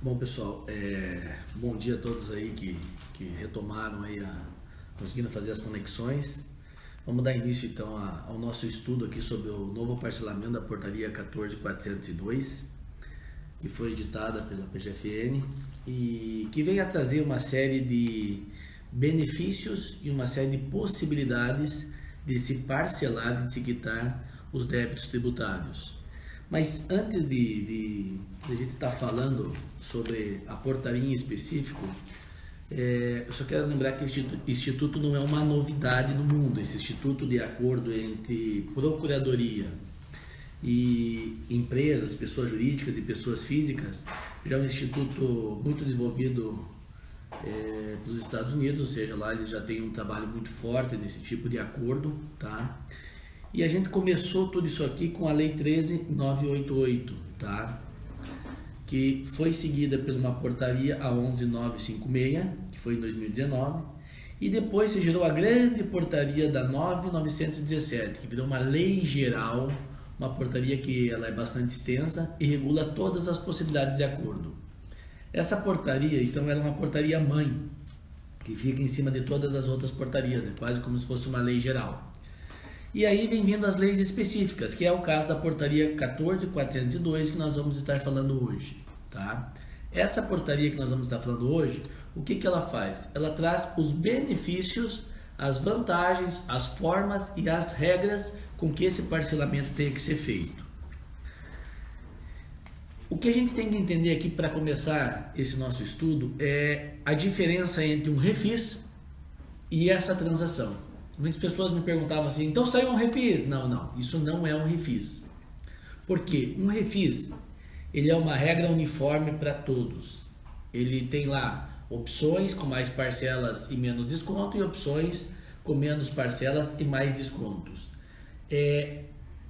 Bom, pessoal, bom dia a todos aí que retomaram aí, conseguindo fazer as conexões. Vamos dar início então ao nosso estudo aqui sobre o novo parcelamento da portaria 14.402, que foi editada pela PGFN e que vem a trazer uma série de benefícios e uma série de possibilidades de se parcelar, de se quitar os débitos tributários. Mas antes de a gente estar falando sobre a portaria em específico, eu só quero lembrar que esse instituto não é uma novidade no mundo. Esse instituto de acordo entre procuradoria e empresas, pessoas jurídicas e pessoas físicas, já é um instituto muito desenvolvido nos Estados Unidos, ou seja, lá eles já têm um trabalho muito forte nesse tipo de acordo, tá? E a gente começou tudo isso aqui com a Lei 13.988, tá? Que foi seguida por uma portaria, a 11.956, que foi em 2019, e depois se gerou a grande portaria da 9.917, que virou uma lei geral, uma portaria que ela é bastante extensa e regula todas as possibilidades de acordo. Essa portaria, então, ela é uma portaria mãe, que fica em cima de todas as outras portarias, é quase como se fosse uma lei geral. E aí vem vindo as leis específicas, que é o caso da portaria 14.402 que nós vamos estar falando hoje, tá? Essa portaria que nós vamos estar falando hoje, o que ela faz? Ela traz os benefícios, as vantagens, as formas e as regras com que esse parcelamento tem que ser feito. O que a gente tem que entender aqui para começar esse nosso estudo é a diferença entre um refis e essa transação. Muitas pessoas me perguntavam assim, então saiu um refis? Não, isso não é um refis. Por quê? Um refis, ele é uma regra uniforme para todos. Ele tem lá opções com mais parcelas e menos desconto e opções com menos parcelas e mais descontos.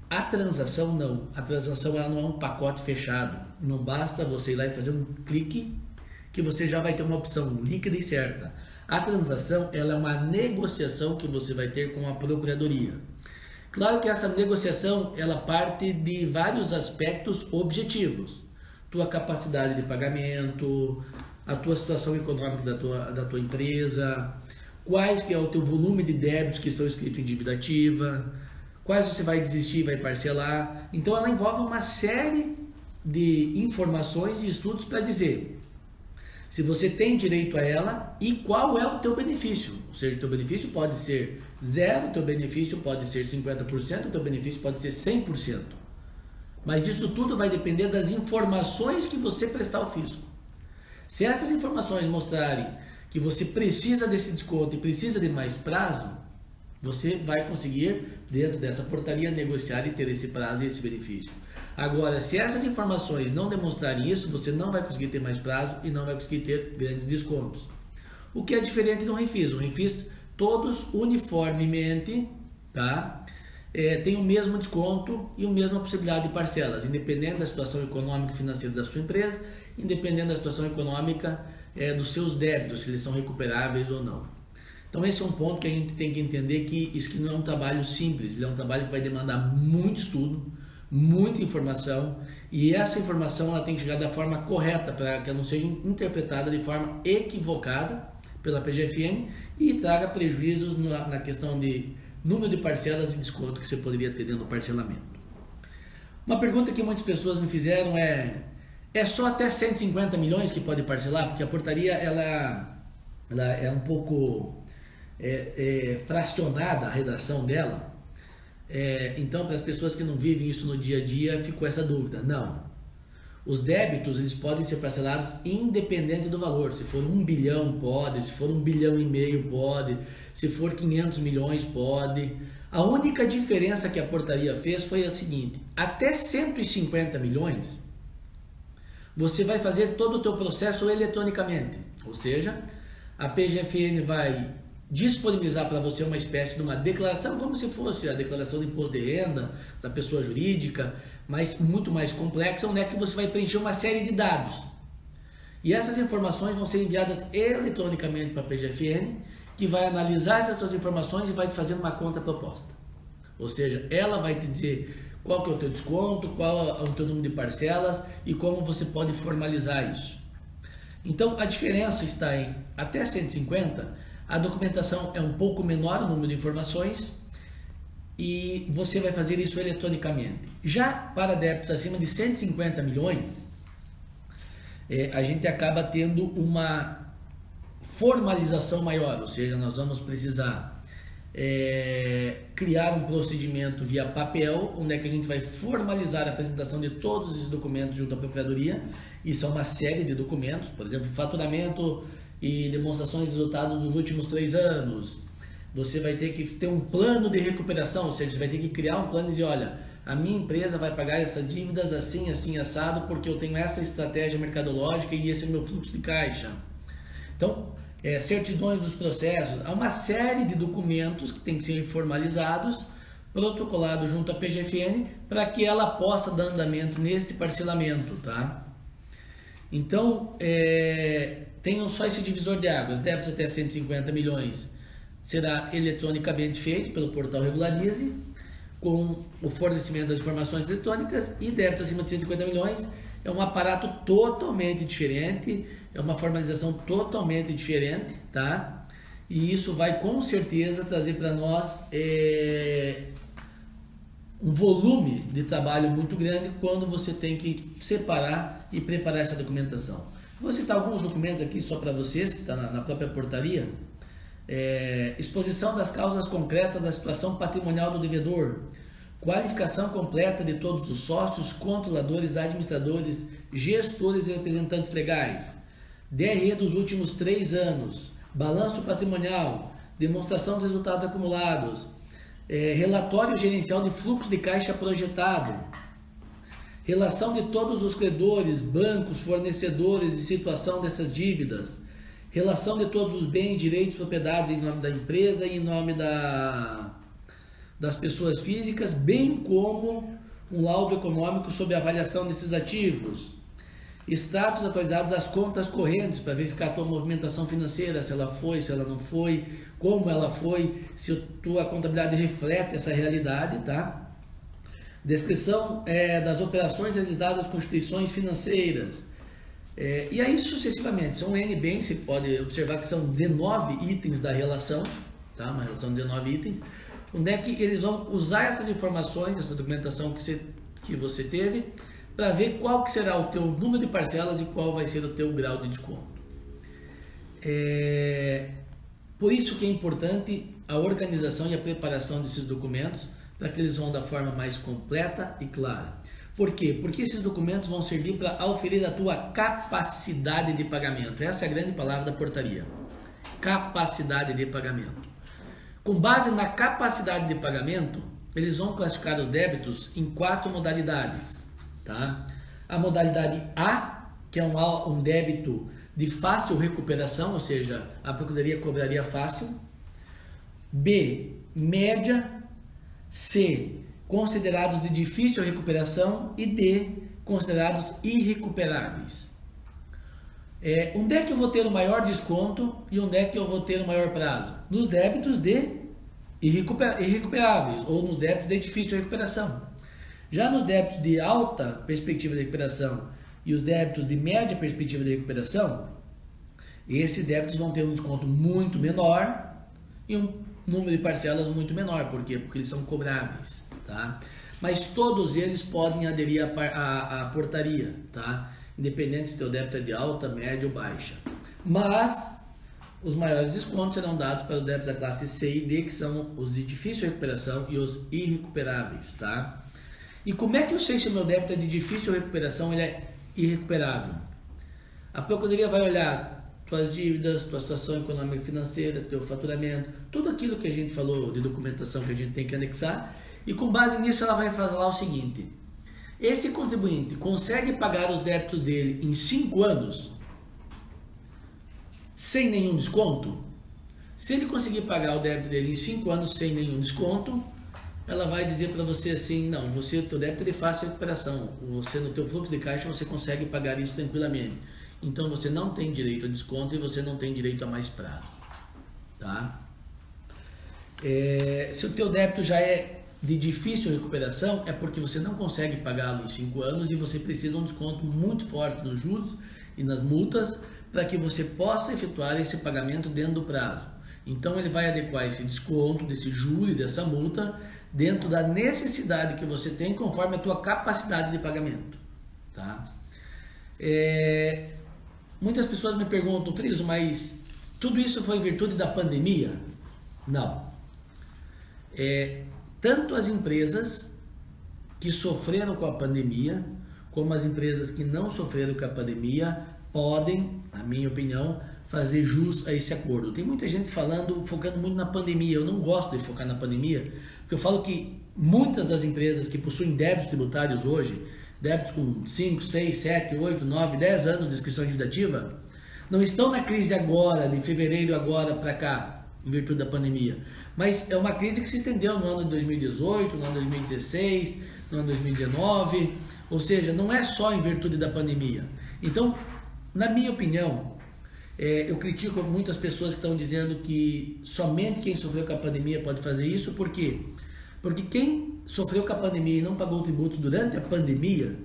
A transação não. A transação ela não é um pacote fechado. Não basta você ir lá e fazer um clique que você já vai ter uma opção líquida e certa. A transação ela é uma negociação que você vai ter com a procuradoria. Claro que essa negociação ela parte de vários aspectos objetivos. Tua capacidade de pagamento, a tua situação econômica da tua empresa, quais que é o teu volume de débitos que estão escritos em dívida ativa, quais você vai desistir e vai parcelar. Então ela envolve uma série de informações e estudos para dizer se você tem direito a ela e qual é o teu benefício. Ou seja, o teu benefício pode ser zero, o teu benefício pode ser 50%, o teu benefício pode ser 100%. Mas isso tudo vai depender das informações que você prestar ao fisco. Se essas informações mostrarem que você precisa desse desconto e precisa de mais prazo, você vai conseguir, dentro dessa portaria, negociar e ter esse prazo e esse benefício. Agora, se essas informações não demonstrarem isso, você não vai conseguir ter mais prazo e não vai conseguir ter grandes descontos. O que é diferente do refis. O refis, todos uniformemente, tá? Tem o mesmo desconto e a mesma possibilidade de parcelas, independente da situação econômica e financeira da sua empresa, independente da situação econômica dos seus débitos, se eles são recuperáveis ou não. Então esse é um ponto que a gente tem que entender, que isso aqui não é um trabalho simples, ele é um trabalho que vai demandar muito estudo, muita informação, e essa informação ela tem que chegar da forma correta para que ela não seja interpretada de forma equivocada pela PGFN e traga prejuízos na questão de número de parcelas e desconto que você poderia ter dentro do parcelamento. Uma pergunta que muitas pessoas me fizeram é só até 150 milhões que pode parcelar? Porque a portaria ela é um pouco fracionada a redação dela. Então, para as pessoas que não vivem isso no dia a dia, ficou essa dúvida. Não. Os débitos eles podem ser parcelados independente do valor. Se for 1 bilhão, pode. Se for 1,5 bilhão, pode. Se for 500 milhões, pode. A única diferença que a portaria fez foi a seguinte: até 150 milhões, você vai fazer todo o teu processo eletronicamente. Ou seja, a PGFN vai disponibilizar para você uma espécie de uma declaração, como se fosse a declaração de imposto de renda da pessoa jurídica, mas muito mais complexa, onde é que você vai preencher uma série de dados. E essas informações vão ser enviadas eletronicamente para a PGFN, que vai analisar essas suas informações e vai te fazer uma conta proposta. Ou seja, ela vai te dizer qual que é o teu desconto, qual é o teu número de parcelas e como você pode formalizar isso. Então a diferença está em até 150, a documentação é um pouco menor o número de informações e você vai fazer isso eletronicamente. Já para débitos acima de 150 milhões, a gente acaba tendo uma formalização maior, ou seja, nós vamos precisar criar um procedimento via papel, onde é que a gente vai formalizar a apresentação de todos esses documentos junto à Procuradoria. Isso é uma série de documentos, por exemplo, faturamento e demonstrações de resultados dos últimos 3 anos. Você vai ter que ter um plano de recuperação, ou seja, você vai ter que criar um plano e dizer, olha, a minha empresa vai pagar essas dívidas assim, assim, assado, porque eu tenho essa estratégia mercadológica e esse é o meu fluxo de caixa. Então, certidões dos processos, há uma série de documentos que tem que ser formalizados, protocolados junto à PGFN, para que ela possa dar andamento neste parcelamento, tá? Então, tenham só esse divisor de águas, débitos até 150 milhões será eletronicamente feito pelo portal Regularize, com o fornecimento das informações eletrônicas, e débitos acima de 150 milhões é um aparato totalmente diferente, é uma formalização totalmente diferente, tá? E isso vai com certeza trazer para nós um volume de trabalho muito grande quando você tem que separar e preparar essa documentação. Vou citar alguns documentos aqui só para vocês, que está na própria portaria. Exposição das causas concretas da situação patrimonial do devedor, qualificação completa de todos os sócios, controladores, administradores, gestores e representantes legais, DRE dos últimos 3 anos, balanço patrimonial, demonstração dos resultados acumulados, relatório gerencial de fluxo de caixa projetado, relação de todos os credores, bancos, fornecedores e situação dessas dívidas, relação de todos os bens, direitos, propriedades em nome da empresa e em nome das pessoas físicas, bem como um laudo econômico sobre a avaliação desses ativos, status atualizado das contas correntes para verificar a tua movimentação financeira, se ela foi, se ela não foi, como ela foi, se a tua contabilidade reflete essa realidade, tá? Descrição das operações realizadas com instituições financeiras. E aí sucessivamente, são N bens, você pode observar que são 19 itens da relação, tá? Uma relação de 19 itens, onde é que eles vão usar essas informações, essa documentação que você teve, para ver qual que será o teu número de parcelas e qual vai ser o teu grau de desconto. Por isso que é importante a organização e a preparação desses documentos, para que eles vão da forma mais completa e clara. Por quê? Porque esses documentos vão servir para auferir a tua capacidade de pagamento. Essa é a grande palavra da portaria. Capacidade de pagamento. Com base na capacidade de pagamento, eles vão classificar os débitos em 4 modalidades. Tá? A modalidade A, que é um débito de fácil recuperação, ou seja, a Procuradoria cobraria fácil. B, média. C, considerados de difícil recuperação, e D, considerados irrecuperáveis. Onde é que eu vou ter o maior desconto e onde é que eu vou ter o maior prazo? Nos débitos de irrecuperáveis ou nos débitos de difícil recuperação. Já nos débitos de alta perspectiva de recuperação e os débitos de média perspectiva de recuperação, esses débitos vão ter um desconto muito menor e um número de parcelas muito menor. Por quê? Porque eles são cobráveis, tá? Mas todos eles podem aderir à portaria, tá? Independente se teu débito é de alta, média ou baixa. Mas os maiores descontos serão dados para os débitos da classe C e D, que são os de difícil recuperação e os irrecuperáveis, tá? E como é que eu sei se o meu débito é de difícil recuperação, ele é irrecuperável? A Procuradoria vai olhar tuas dívidas, tua situação econômica e financeira, teu faturamento, tudo aquilo que a gente falou de documentação que a gente tem que anexar, e com base nisso ela vai falar o seguinte: esse contribuinte consegue pagar os débitos dele em 5 anos sem nenhum desconto? Se ele conseguir pagar o débito dele em 5 anos sem nenhum desconto, ela vai dizer para você assim: não, o teu débito é de fácil recuperação, você no teu fluxo de caixa você consegue pagar isso tranquilamente. Então você não tem direito a desconto e você não tem direito a mais prazo, tá? Se o teu débito já é de difícil recuperação, é porque você não consegue pagá-lo em 5 anos e você precisa de um desconto muito forte nos juros e nas multas para que você possa efetuar esse pagamento dentro do prazo. Então ele vai adequar esse desconto, desse juro e dessa multa dentro da necessidade que você tem conforme a tua capacidade de pagamento, tá? Muitas pessoas me perguntam, Friso, mas tudo isso foi em virtude da pandemia? Não. Tanto as empresas que sofreram com a pandemia, como as empresas que não sofreram com a pandemia, podem, na minha opinião, fazer jus a esse acordo. Tem muita gente focando muito na pandemia. Eu não gosto de focar na pandemia, porque eu falo que muitas das empresas que possuem débitos tributários hoje, débitos com 5, 6, 7, 8, 9, 10 anos de inscrição dívida ativa, não estão na crise agora, de fevereiro agora para cá, em virtude da pandemia. Mas é uma crise que se estendeu no ano de 2018, no ano de 2016, no ano de 2019, ou seja, não é só em virtude da pandemia. Então, na minha opinião, eu critico muitas pessoas que estão dizendo que somente quem sofreu com a pandemia pode fazer isso. Por quê? Porque quem sofreu com a pandemia e não pagou tributos durante a pandemia,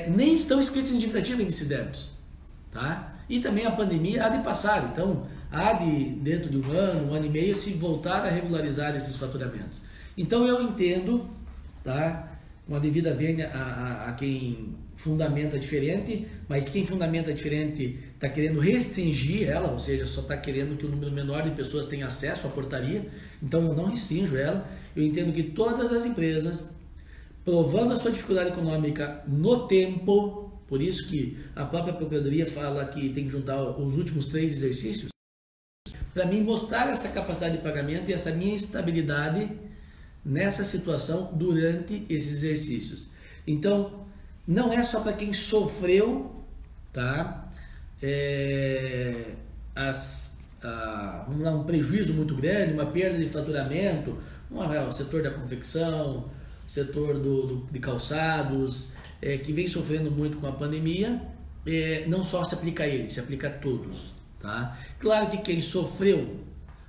nem estão inscritos em dívida ativa nesses débitos, tá? E também a pandemia há de passar, então há de, dentro de um ano e meio, se voltar a regularizar esses faturamentos. Então eu entendo, tá? Uma devida vênia a quem fundamenta diferente, mas quem fundamenta diferente está querendo restringir ela, ou seja, só está querendo que o número menor de pessoas tenha acesso à portaria. Então eu não restringo ela. Eu entendo que todas as empresas, provando a sua dificuldade econômica no tempo, por isso que a própria Procuradoria fala que tem que juntar os últimos 3 exercícios, para mim mostrar essa capacidade de pagamento e essa minha estabilidade nessa situação durante esses exercícios. Então, não é só para quem sofreu, tá? Vamos lá, um prejuízo muito grande, uma perda de faturamento, o setor da confecção, o setor de calçados, que vem sofrendo muito com a pandemia, não só se aplica a ele, se aplica a todos, tá? Claro que quem sofreu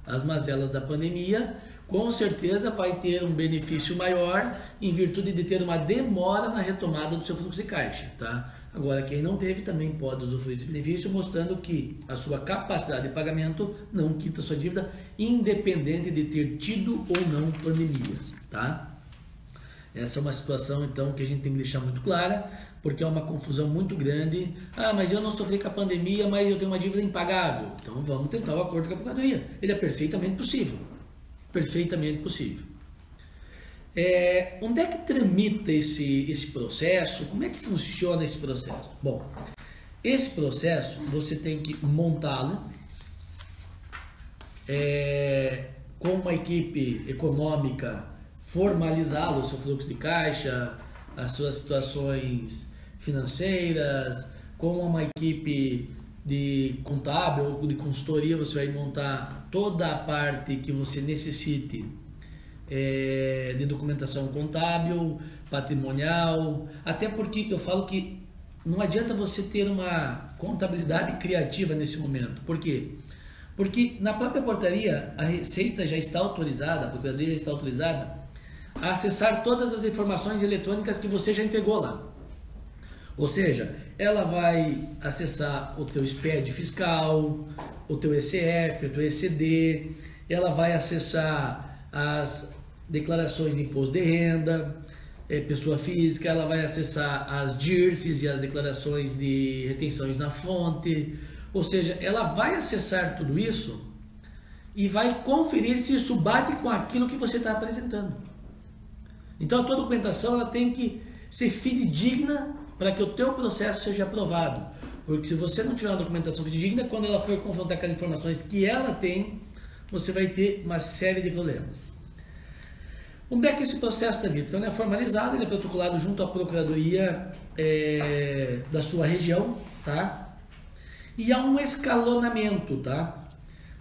as mazelas da pandemia, com certeza vai ter um benefício maior em virtude de ter uma demora na retomada do seu fluxo de caixa, tá? Agora, quem não teve também pode usufruir desse benefício, mostrando que a sua capacidade de pagamento não quita a sua dívida, independente de ter tido ou não pandemia, tá? Essa é uma situação, então, que a gente tem que deixar muito clara, porque é uma confusão muito grande. Ah, mas eu não sofri com a pandemia, mas eu tenho uma dívida impagável. Então, vamos tentar o acordo com a Procuradoria. Ele é perfeitamente possível. Perfeitamente possível. Onde é que tramita esse processo? Como é que funciona esse processo? Bom, esse processo você tem que montá-lo com uma equipe econômica, formalizá-lo, o seu fluxo de caixa, as suas situações financeiras, com uma equipe de contábil ou de consultoria. Você vai montar toda a parte que você necessite de documentação contábil, patrimonial, até porque eu falo que não adianta você ter uma contabilidade criativa nesse momento. Por quê? Porque na própria portaria a Receita já está autorizada, a Procuradoria já está autorizada a acessar todas as informações eletrônicas que você já entregou lá. Ou seja, ela vai acessar o teu SPED fiscal, o teu ECF, o teu ECD, ela vai acessar as declarações de imposto de renda, pessoa física, ela vai acessar as DIRFs e as declarações de retenções na fonte, ou seja, ela vai acessar tudo isso e vai conferir se isso bate com aquilo que você está apresentando. Então a tua documentação ela tem que ser fidedigna para que o teu processo seja aprovado, porque se você não tiver uma documentação fidedigna, quando ela for confrontar com as informações que ela tem, você vai ter uma série de problemas. Onde é que esse processo está vindo? Então ele é formalizado, ele é protocolado junto à Procuradoria da sua região, tá? E há um escalonamento, tá?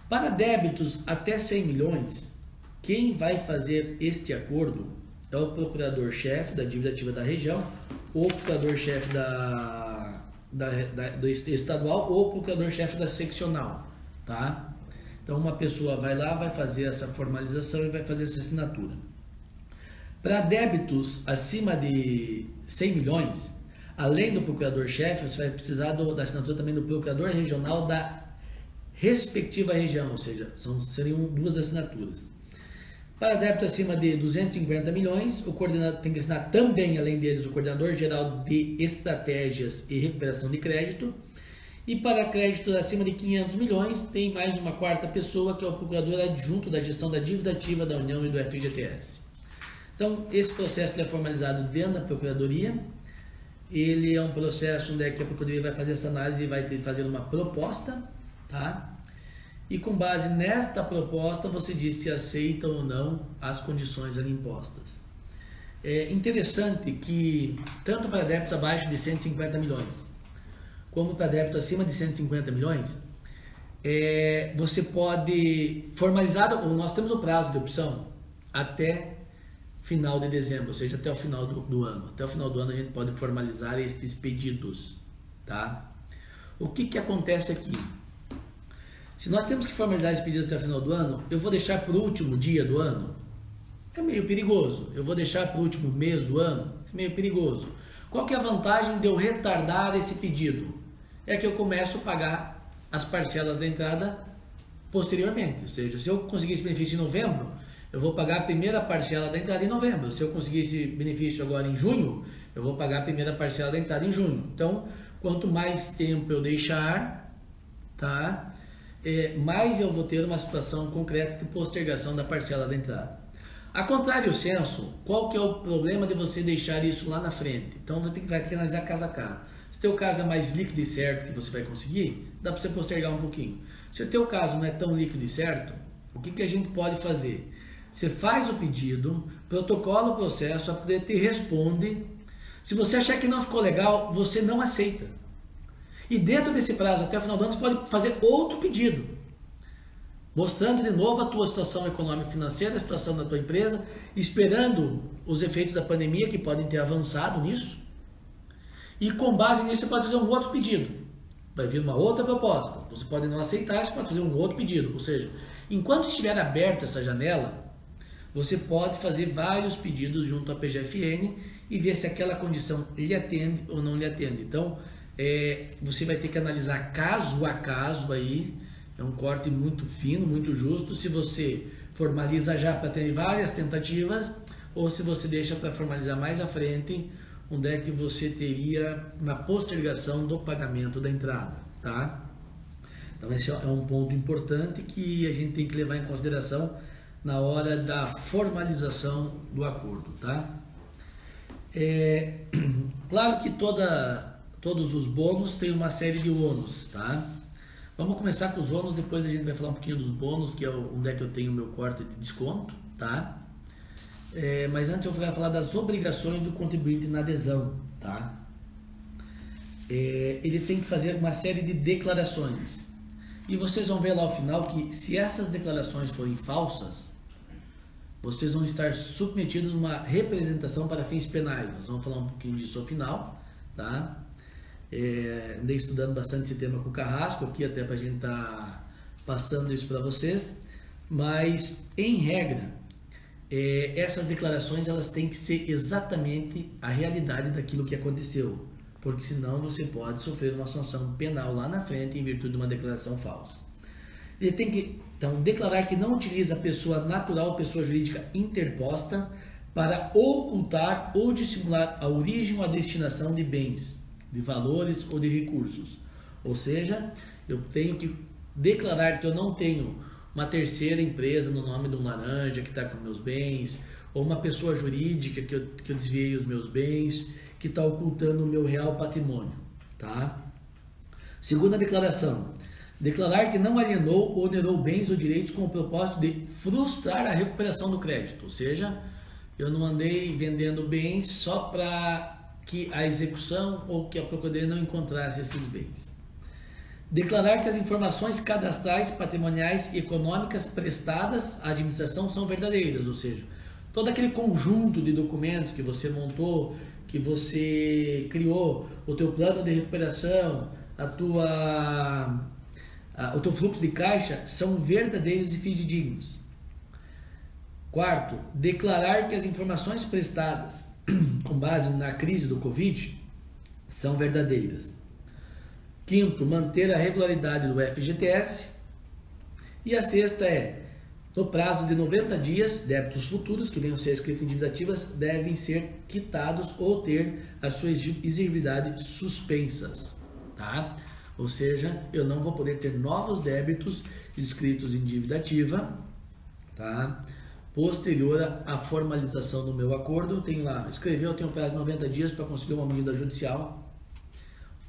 Para débitos até 100 milhões, quem vai fazer este acordo é o procurador-chefe da dívida ativa da região, ou o procurador-chefe do estadual, ou o procurador-chefe da seccional, tá? Então uma pessoa vai lá, vai fazer essa formalização e vai fazer essa assinatura. Para débitos acima de 100 milhões, além do procurador-chefe, você vai precisar da assinatura também do procurador regional da respectiva região, ou seja, seriam 2 assinaturas. Para débito acima de 250 milhões, o coordenador tem que assinar também, além deles, o coordenador geral de estratégias e recuperação de crédito. E para créditos acima de 500 milhões, tem mais uma quarta pessoa, que é o procurador adjunto da gestão da dívida ativa da União e do FGTS. Então, esse processo é formalizado dentro da Procuradoria. Ele é um processo onde que a Procuradoria vai fazer essa análise e vai fazer uma proposta, tá? E com base nesta proposta, você diz se aceita ou não as condições ali impostas. É interessante que, tanto para débitos abaixo de 150 milhões, como para débito acima de 150 milhões, você pode formalizar, nós temos o prazo de opção até final de dezembro, ou seja, até o final do ano. Até o final do ano a gente pode formalizar estes pedidos, tá? O que acontece aqui? Se nós temos que formalizar esse pedido até o final do ano, eu vou deixar para o último dia do ano? É meio perigoso. Eu vou deixar para o último mês do ano? É meio perigoso. Qual que é a vantagem de eu retardar esse pedido? É que eu começo a pagar as parcelas da entrada posteriormente. Ou seja, se eu conseguir esse benefício em novembro, eu vou pagar a primeira parcela da entrada em novembro. Se eu conseguir esse benefício agora em junho, eu vou pagar a primeira parcela da entrada em junho. Então, quanto mais tempo eu deixar, tá? Mais eu vou ter uma situação concreta de postergação da parcela da entrada. A contrário senso, qual que é o problema de você deixar isso lá na frente? Então você vai ter que analisar caso a caso. Se o teu caso é mais líquido e certo que você vai conseguir, dá para você postergar um pouquinho. Se o teu caso não é tão líquido e certo, o que a gente pode fazer? Você faz o pedido, protocola o processo, a poder te responde. Se você achar que não ficou legal, você não aceita. E dentro desse prazo, até o final do ano, você pode fazer outro pedido, mostrando de novo a tua situação econômica e financeira, a situação da tua empresa, esperando os efeitos da pandemia que podem ter avançado nisso. E com base nisso, você pode fazer um outro pedido. Vai vir uma outra proposta. Você pode não aceitar, você pode fazer um outro pedido. Ou seja, enquanto estiver aberta essa janela, você pode fazer vários pedidos junto à PGFN e ver se aquela condição lhe atende ou não lhe atende. Então, você vai ter que analisar caso a caso aí, é um corte muito fino, muito justo, se você formaliza já para ter várias tentativas ou se você deixa para formalizar mais à frente, onde é que você teria uma postergação do pagamento da entrada, tá? Então esse é um ponto importante que a gente tem que levar em consideração na hora da formalização do acordo, tá? Claro que todos os bônus têm uma série de ônus, tá? Vamos começar com os ônus, depois a gente vai falar um pouquinho dos bônus, que é onde é que eu tenho o meu corte de desconto, tá? Mas antes eu vou falar das obrigações do contribuinte na adesão, tá? Ele tem que fazer uma série de declarações. E vocês vão ver lá ao final que se essas declarações forem falsas, vocês vão estar submetidos a uma representação para fins penais. Nós vamos falar um pouquinho disso ao final, tá? Andei estudando bastante esse tema com o Carrasco aqui, até para a gente estar passando isso para vocês, mas em regra, essas declarações elas têm que ser exatamente a realidade daquilo que aconteceu, porque senão você pode sofrer uma sanção penal lá na frente em virtude de uma declaração falsa. Ele tem que, então, declarar que não utiliza pessoa natural ou pessoa jurídica interposta para ocultar ou dissimular a origem ou a destinação de bens, de valores ou de recursos. Ou seja, eu tenho que declarar que eu não tenho uma terceira empresa no nome de um laranja que está com meus bens, ou uma pessoa jurídica que eu desviei os meus bens, que está ocultando o meu real patrimônio, tá? Segunda declaração, declarar que não alienou ou onerou bens ou direitos com o propósito de frustrar a recuperação do crédito, ou seja, eu não andei vendendo bens só para que a execução ou que a Procuradoria não encontrasse esses bens. Declarar que as informações cadastrais, patrimoniais e econômicas prestadas à administração são verdadeiras, ou seja, todo aquele conjunto de documentos que você montou, que você criou, o teu plano de recuperação, o teu fluxo de caixa, são verdadeiros e fidedignos. Quarto, declarar que as informações prestadas com base na crise do Covid são verdadeiras. Quinto, manter a regularidade do FGTS. E a sexta é, no prazo de 90 dias, débitos futuros que venham a ser escritos em dívida ativas devem ser quitados ou ter a sua exigibilidade suspensas, tá? Ou seja, eu não vou poder ter novos débitos escritos em dívida ativa, tá? Posterior à formalização do meu acordo, eu tenho lá, escrever, eu tenho prazo de 90 dias para conseguir uma medida judicial,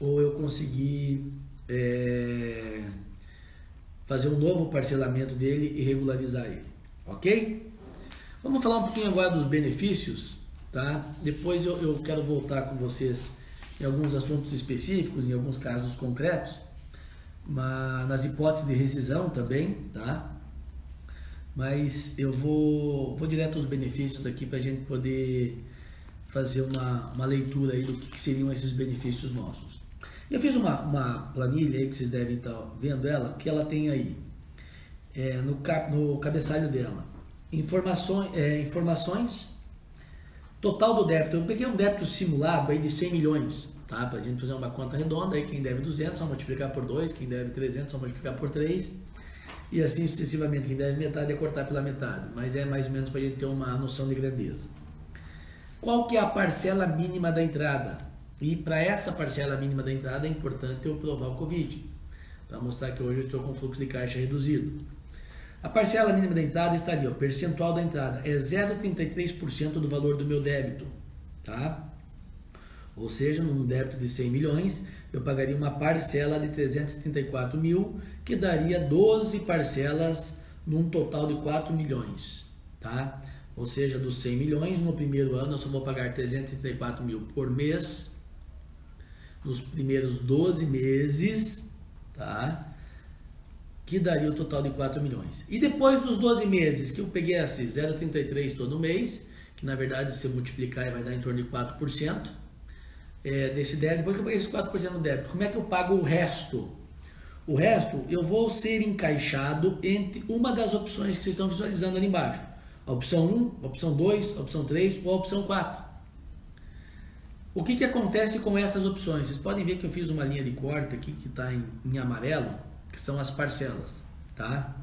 ou eu conseguir fazer um novo parcelamento dele e regularizar ele, ok? Vamos falar um pouquinho agora dos benefícios, tá? Depois eu quero voltar com vocês em alguns assuntos específicos, em alguns casos concretos, mas nas hipóteses de rescisão também, tá? Mas eu vou direto aos benefícios aqui para a gente poder fazer uma leitura aí do que seriam esses benefícios nossos. Eu fiz uma planilha aí que vocês devem estar vendo ela, que ela tem aí no cabeçalho dela informações total do débito. Eu peguei um débito simulado aí de 100 milhões, tá? Para a gente fazer uma conta redonda, aí quem deve 200 só multiplicar por 2, quem deve 300 só multiplicar por 3 e assim sucessivamente. Quem deve metade é cortar pela metade, mas é mais ou menos para a gente ter uma noção de grandeza. Qual que é a parcela mínima da entrada? E para essa parcela mínima da entrada é importante eu provar o Covid, para mostrar que hoje eu estou com fluxo de caixa reduzido. A parcela mínima da entrada está ali, o percentual da entrada é 0,33% do valor do meu débito, tá? Ou seja, num débito de 100 milhões, eu pagaria uma parcela de 334 mil, que daria 12 parcelas num total de 4 milhões, tá? Ou seja, dos 100 milhões, no primeiro ano eu só vou pagar 334 mil por mês, nos primeiros 12 meses, tá? Que daria o total de 4 milhões. E depois dos 12 meses, que eu peguei esse 0,33 todo mês, que na verdade se eu multiplicar vai dar em torno de 4%, desse débito, depois que eu peguei esses 4% do débito, como é que eu pago o resto? O resto eu vou ser encaixado entre uma das opções que vocês estão visualizando ali embaixo. A opção 1, a opção 2, a opção 3 ou a opção 4. O que acontece com essas opções? Vocês podem ver que eu fiz uma linha de corte aqui que está em amarelo, que são as parcelas, tá?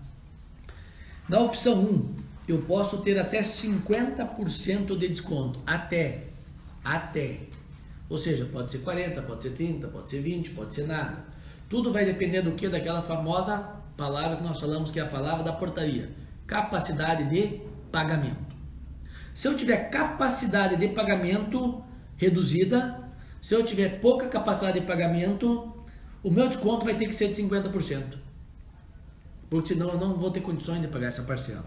Na opção 1, eu posso ter até 50% de desconto, até. Ou seja, pode ser 40, pode ser 30, pode ser 20, pode ser nada. Tudo vai depender do que? Daquela famosa palavra que nós falamos, que é a palavra da portaria, capacidade de pagamento. Se eu tiver capacidade de pagamento reduzida, se eu tiver pouca capacidade de pagamento, o meu desconto vai ter que ser de 50%, porque senão eu não vou ter condições de pagar essa parcela.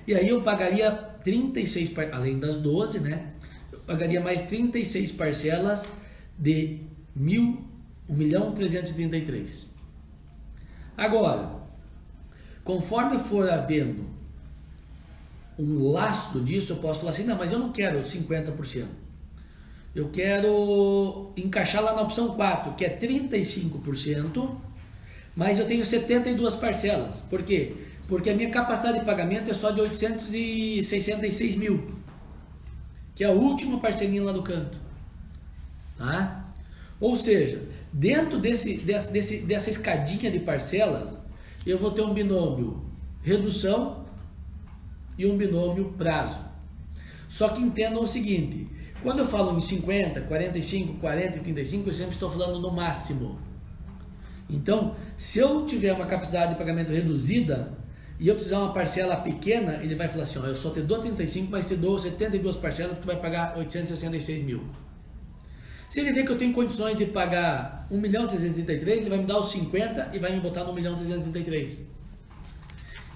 E aí eu pagaria 36, além das 12, né? Eu pagaria mais 36 parcelas de 1.333.000. Agora, conforme for havendo um lastro disso, eu posso falar assim, não, mas eu não quero 50%. Eu quero encaixar lá na opção 4, que é 35%, mas eu tenho 72 parcelas. Por quê? Porque a minha capacidade de pagamento é só de 866 mil, que é a última parcelinha lá do canto. Tá? Ou seja, dentro dessa escadinha de parcelas, eu vou ter um binômio redução e um binômio prazo. Só que entendam o seguinte, quando eu falo em 50, 45, 40 e 35, eu sempre estou falando no máximo. Então, se eu tiver uma capacidade de pagamento reduzida e eu precisar uma parcela pequena, ele vai falar assim, ó, eu só te dou 35, mas te dou 72 parcelas, que tu vai pagar 866 mil. Se ele vê que eu tenho condições de pagar 1.333.000, ele vai me dar os 50 e vai me botar no 1.333.000.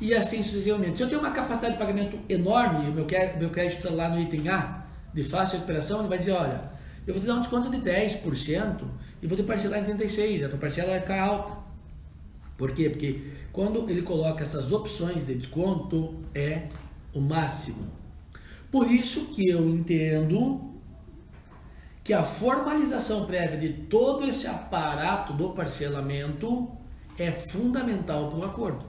E assim sucessivamente. Se eu tenho uma capacidade de pagamento enorme, o meu crédito está lá no item A, de fácil recuperação, ele vai dizer, olha, eu vou te dar um desconto de 10% e vou te parcelar em 36%, a tua parcela vai ficar alta. Por quê? Porque quando ele coloca essas opções de desconto, é o máximo. Por isso que eu entendo que a formalização prévia de todo esse aparato do parcelamento é fundamental para o acordo.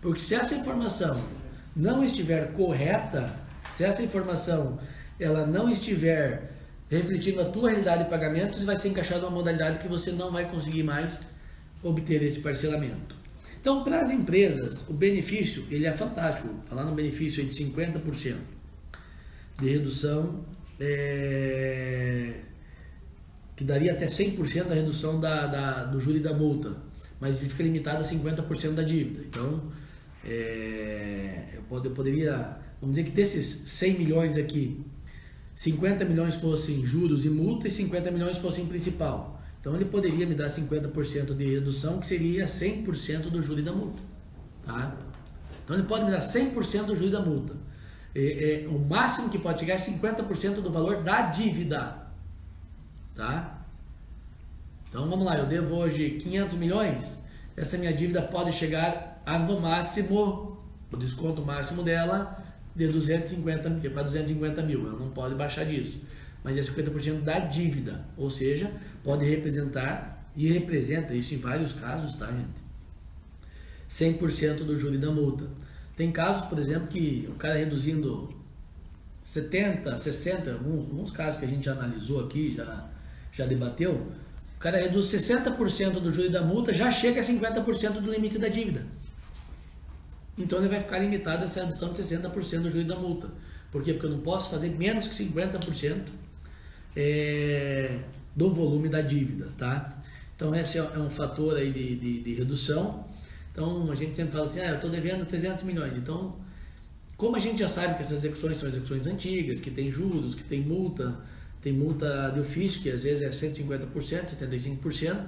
Porque se essa informação não estiver correta, se essa informação ela não estiver refletindo a tua realidade de pagamentos, e vai ser encaixado numa modalidade que você não vai conseguir mais obter esse parcelamento. Então, para as empresas, o benefício ele é fantástico. Falar no benefício aí de 50% de redução, que daria até 100% da redução do juro e da multa, mas ele fica limitado a 50% da dívida. Então, eu poderia, vamos dizer que desses 100 milhões aqui, 50 milhões fossem juros e multa e 50 milhões fossem principal. Então ele poderia me dar 50% de redução, que seria 100% do juro e da multa. Tá? Então ele pode me dar 100% do juro e da multa. O máximo que pode chegar é 50% do valor da dívida. Tá? Então vamos lá, eu devo hoje 500 milhões, essa minha dívida pode chegar a no máximo, o desconto máximo dela, de 250 mil para 250 mil, ela não pode baixar disso. Mas é 50% da dívida, ou seja, pode representar, e representa isso em vários casos, tá, gente? 100% do juro e da multa. Tem casos, por exemplo, que o cara reduzindo 70, 60, alguns casos que a gente já analisou aqui, já debateu, o cara reduz 60% do juro e da multa, já chega a 50% do limite da dívida. Então ele vai ficar limitado a essa redução de 60% do juro e da multa. Por quê? Porque eu não posso fazer menos que 50% do volume da dívida, tá? Então esse é um fator aí de redução. Então a gente sempre fala assim, eu estou devendo 300 milhões. Então, como a gente já sabe que essas execuções são execuções antigas, que tem juros, que tem multa de ofício, que às vezes é 150%, 75%,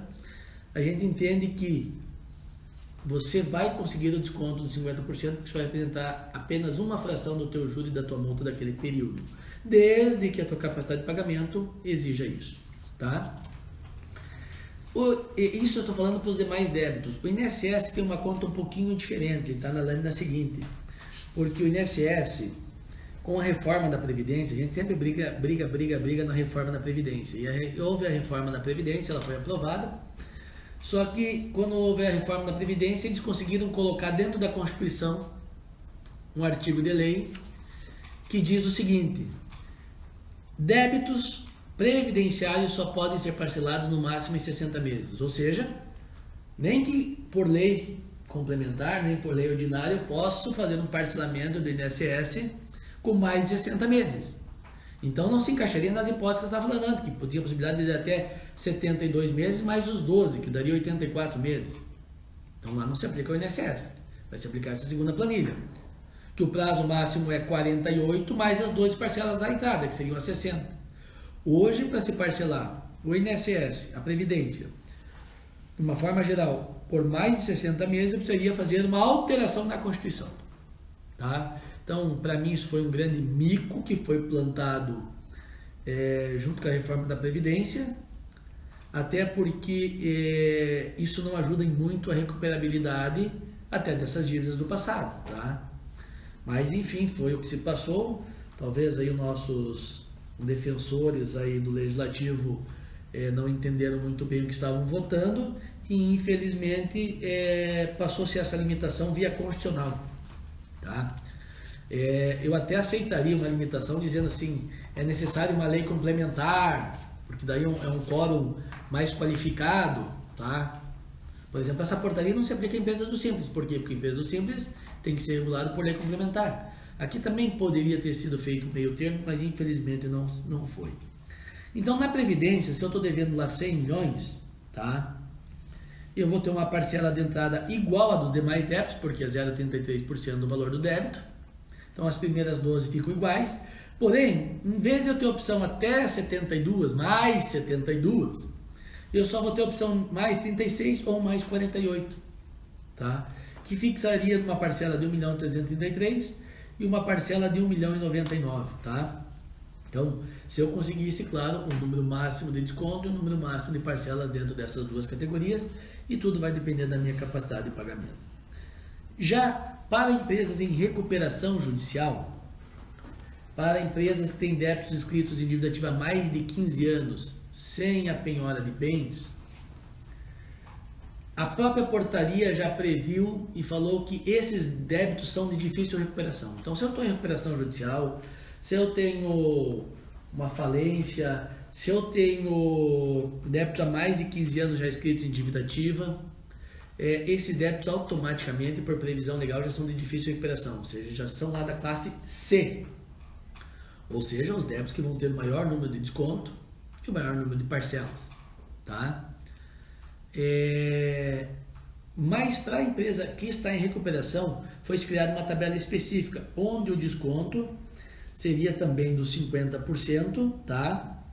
a gente entende que você vai conseguir o desconto de 50%, porque isso vai representar apenas uma fração do teu juro e da tua multa daquele período, desde que a tua capacidade de pagamento exija isso, tá? Isso eu estou falando para os demais débitos. O INSS tem uma conta um pouquinho diferente, está na lâmina seguinte, porque o INSS, com a reforma da Previdência, a gente sempre briga na reforma da Previdência, e houve a reforma da Previdência, ela foi aprovada. Só que quando houve a reforma da Previdência, eles conseguiram colocar dentro da Constituição um artigo de lei que diz o seguinte: débitos previdenciários só podem ser parcelados no máximo em 60 meses. Ou seja, nem que por lei complementar, nem por lei ordinária, eu posso fazer um parcelamento do INSS com mais de 60 meses. Então não se encaixaria nas hipóteses que eu estava falando antes, que tinha a possibilidade de até 72 meses mais os 12, que daria 84 meses. Então lá não se aplica o INSS, vai se aplicar essa segunda planilha, que o prazo máximo é 48 mais as 12 parcelas da entrada, que seriam as 60. Hoje, para se parcelar o INSS, a Previdência, de uma forma geral, por mais de 60 meses, eu precisaria fazer uma alteração na Constituição, tá? Então, para mim, isso foi um grande mico que foi plantado junto com a reforma da Previdência, até porque isso não ajuda em muito a recuperabilidade até dessas dívidas do passado, tá? Mas, enfim, foi o que se passou. Talvez aí os nossos defensores aí do Legislativo não entenderam muito bem o que estavam votando e, infelizmente, passou-se essa limitação via constitucional, tá? Eu até aceitaria uma limitação dizendo assim, é necessário uma lei complementar, porque daí é um quórum mais qualificado, tá? Por exemplo, essa portaria não se aplica em empresas do Simples. Por quê? Porque empresas do Simples tem que ser regulado por lei complementar. Aqui também poderia ter sido feito um meio termo, mas infelizmente não foi. Então, na Previdência, se eu estou devendo lá 100 milhões, tá? Eu vou ter uma parcela de entrada igual a dos demais débitos, porque é 0,83% do valor do débito. Então as primeiras 12 ficam iguais, porém, em vez de eu ter opção até 72, mais 72, eu só vou ter opção mais 36 ou mais 48, tá? Que fixaria uma parcela de 1.333.000 e uma parcela de 1.099.000, tá? Então, se eu conseguisse, claro, um número máximo de desconto e um número máximo de parcelas dentro dessas duas categorias, e tudo vai depender da minha capacidade de pagamento. Já para empresas em recuperação judicial, para empresas que têm débitos inscritos em dívida ativa há mais de 15 anos, sem a penhora de bens, a própria portaria já previu e falou que esses débitos são de difícil recuperação. Então, se eu estou em recuperação judicial, se eu tenho uma falência, se eu tenho débitos há mais de 15 anos já escritos em dívida ativa, esses débitos automaticamente, por previsão legal, já são de difícil recuperação, ou seja, já são lá da classe C, ou seja, os débitos que vão ter o maior número de desconto e o maior número de parcelas, tá? Mas para a empresa que está em recuperação, foi criada uma tabela específica, onde o desconto seria também dos 50%, tá?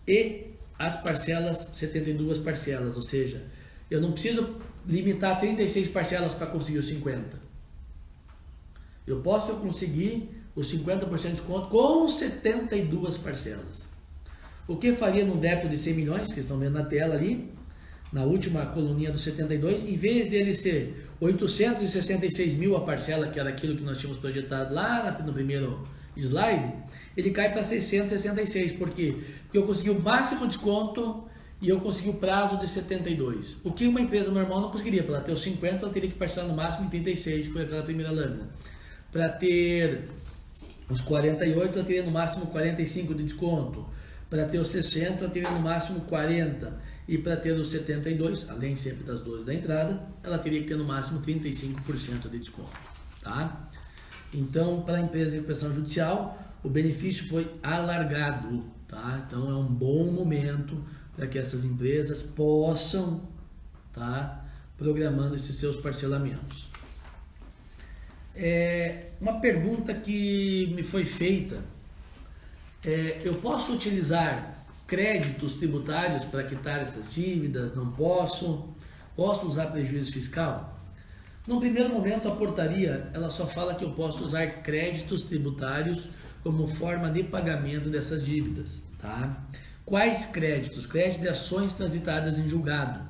E as parcelas, 72 parcelas, ou seja, eu não preciso limitar 36 parcelas para conseguir os 50. Eu posso conseguir os 50% de desconto com 72 parcelas. O que faria no débito de 100 milhões, que vocês estão vendo na tela ali, na última coluninha do 72, em vez dele ser 866 mil a parcela, que era aquilo que nós tínhamos projetado lá no primeiro slide, ele cai para 666. Por quê? Porque eu consegui o máximo desconto e eu consegui o prazo de 72. O que uma empresa normal não conseguiria. Para ela ter os 50, ela teria que parcelar no máximo em 36, que foi aquela primeira lâmina. Para ter os 48, ela teria no máximo 45 de desconto. Para ter os 60, ela teria no máximo 40. E para ter os 72, além sempre das 12 da entrada, ela teria que ter no máximo 35% de desconto. Tá? Então, para a empresa de recuperação judicial, o benefício foi alargado. Tá? Então, é um bom momento para que essas empresas possam programando esses seus parcelamentos. Uma pergunta que me foi feita, eu posso utilizar créditos tributários para quitar essas dívidas? Não posso? Posso usar prejuízo fiscal? No primeiro momento, a portaria ela só fala que eu posso usar créditos tributários como forma de pagamento dessas dívidas. Tá? Quais créditos? Crédito de ações transitadas em julgado.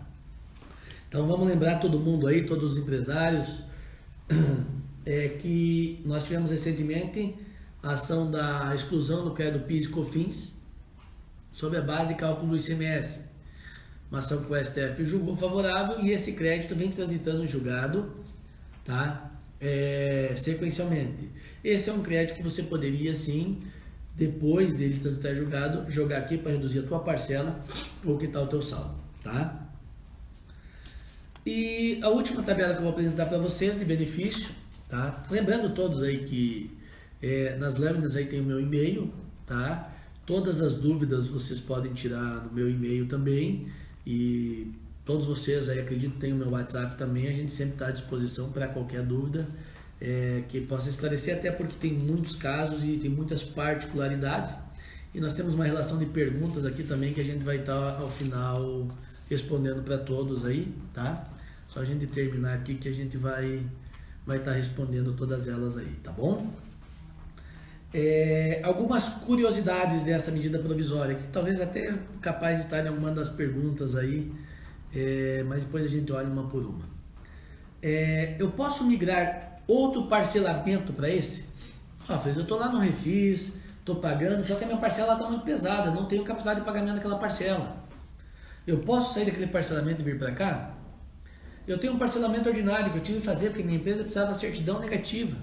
Então vamos lembrar todo mundo aí, todos os empresários, que nós tivemos recentemente a ação da exclusão do crédito PIS e COFINS sob a base de cálculo do ICMS. Uma ação que o STF julgou favorável e esse crédito vem transitando em julgado, tá? Sequencialmente. Esse é um crédito que você poderia sim, depois dele transitar em julgado, jogar aqui para reduzir a tua parcela ou quitar o teu saldo, tá? E a última tabela que eu vou apresentar para vocês de benefício, tá? Lembrando todos aí que nas lâminas aí tem o meu e-mail, tá? Todas as dúvidas vocês podem tirar no meu e-mail também, e todos vocês aí, acredito, têm o meu WhatsApp também, a gente sempre está à disposição para qualquer dúvida que possa esclarecer, até porque tem muitos casos e tem muitas particularidades, e nós temos uma relação de perguntas aqui também que a gente vai estar ao final respondendo para todos aí, tá? Só a gente terminar aqui que a gente vai estar respondendo todas elas aí, tá bom? Algumas curiosidades dessa medida provisória, que talvez até capaz de estar em alguma das perguntas aí, mas depois a gente olha uma por uma. Eu posso migrar outro parcelamento para esse? Eu estou lá no Refis, estou pagando, só que a minha parcela está muito pesada, não tenho capacidade de pagamento daquela parcela. Eu posso sair daquele parcelamento e vir para cá? Eu tenho um parcelamento ordinário que eu tive que fazer porque minha empresa precisava de certidão negativa.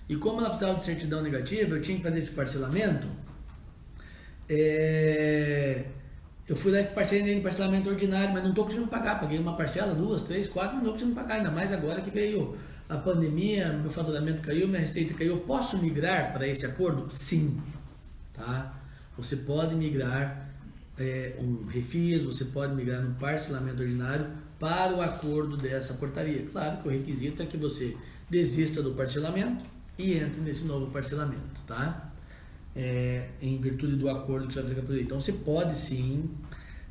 E como ela precisava de certidão negativa, eu tinha que fazer esse parcelamento. Eu fui lá e parcelei nele em parcelamento ordinário, mas não estou conseguindo pagar. Paguei uma parcela, 2, 3, 4, não estou conseguindo pagar. Ainda mais agora que veio a pandemia, meu faturamento caiu, minha receita caiu. Eu posso migrar para esse acordo? Sim. Tá? Você pode migrar um refis, você pode migrar um parcelamento ordinário para o acordo dessa portaria. Claro que o requisito é que você desista do parcelamento e entre nesse novo parcelamento, tá? Em virtude do acordo que você vai fazer com a portaria. Então você pode sim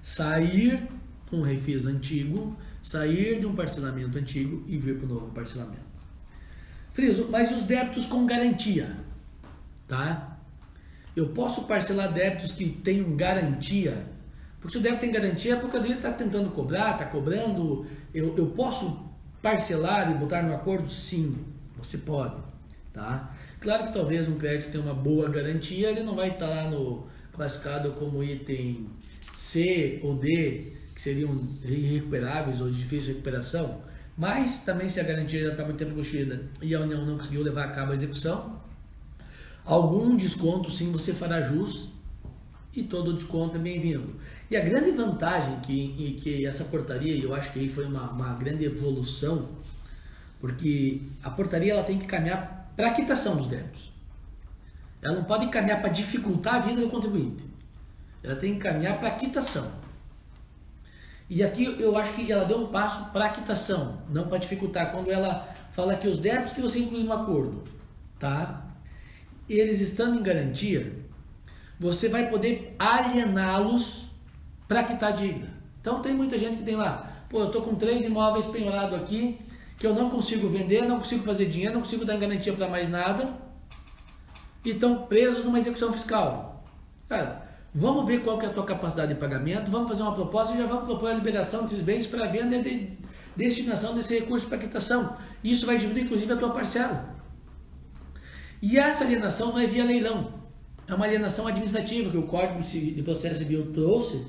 sair de um refis antigo, sair de um parcelamento antigo e vir para o novo parcelamento. Friso, mas e os débitos com garantia? Tá? Eu posso parcelar débitos que tenham garantia? Porque se o débito tem garantia, a portaria está tentando cobrar, está cobrando. Eu posso parcelar e botar no acordo? Sim, você pode. Tá? Claro que talvez um crédito tenha uma boa garantia, ele não vai estar lá classificado como item C ou D, que seriam irrecuperáveis ou de difícil recuperação, mas também se a garantia já está muito tempo construída e a União não conseguiu levar a cabo a execução, Algum desconto sim você fará jus e todo desconto é bem-vindo. E a grande vantagem que essa portaria, e eu acho que aí foi uma grande evolução, porque a portaria ela tem que caminhar para a quitação dos débitos. Ela não pode caminhar para dificultar a vida do contribuinte. Ela tem que caminhar para a quitação. E aqui eu acho que ela deu um passo para a quitação, não para dificultar. Quando ela fala que os débitos que você incluiu no acordo, tá? Eles estando em garantia, você vai poder aliená-los para quitar a dívida. Então tem muita gente que tem lá, pô, eu estou com 3 imóveis penhorados aqui, que eu não consigo vender, não consigo fazer dinheiro, não consigo dar garantia para mais nada, e estão presos numa execução fiscal. Cara, vamos ver qual que é a tua capacidade de pagamento, vamos fazer uma proposta e já vamos propor a liberação desses bens para venda e destinação desse recurso para quitação. Isso vai diminuir, inclusive, a tua parcela. E essa alienação não é via leilão, é uma alienação administrativa que o Código de Processo Civil trouxe,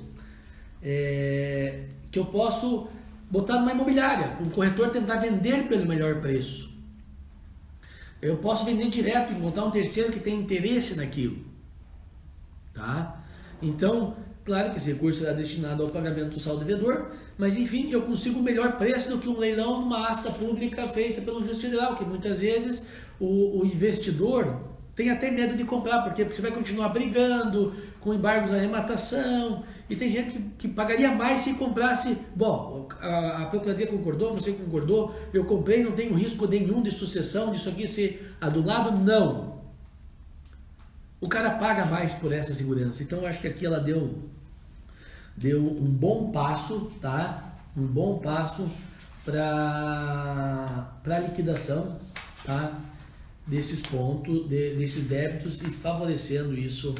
que eu posso botar numa imobiliária, o corretor tentar vender pelo melhor preço. Eu posso vender direto, encontrar um terceiro que tem interesse naquilo. Tá? Então, claro que esse recurso será destinado ao pagamento do saldo devedor, mas enfim, eu consigo um melhor preço do que um leilão numa asta pública feita pelo juiz federal, que muitas vezes o investidor tem até medo de comprar. Por quê? Porque você vai continuar brigando com embargos à arrematação, e tem gente que pagaria mais se comprasse. Bom, a Procuradoria concordou, você concordou, eu comprei, não tenho risco nenhum de sucessão, disso aqui ser adulado, não. O cara paga mais por essa segurança. Então eu acho que aqui ela deu um bom passo, tá? Um bom passo para a liquidação, tá? Desses pontos, desses débitos, e favorecendo isso,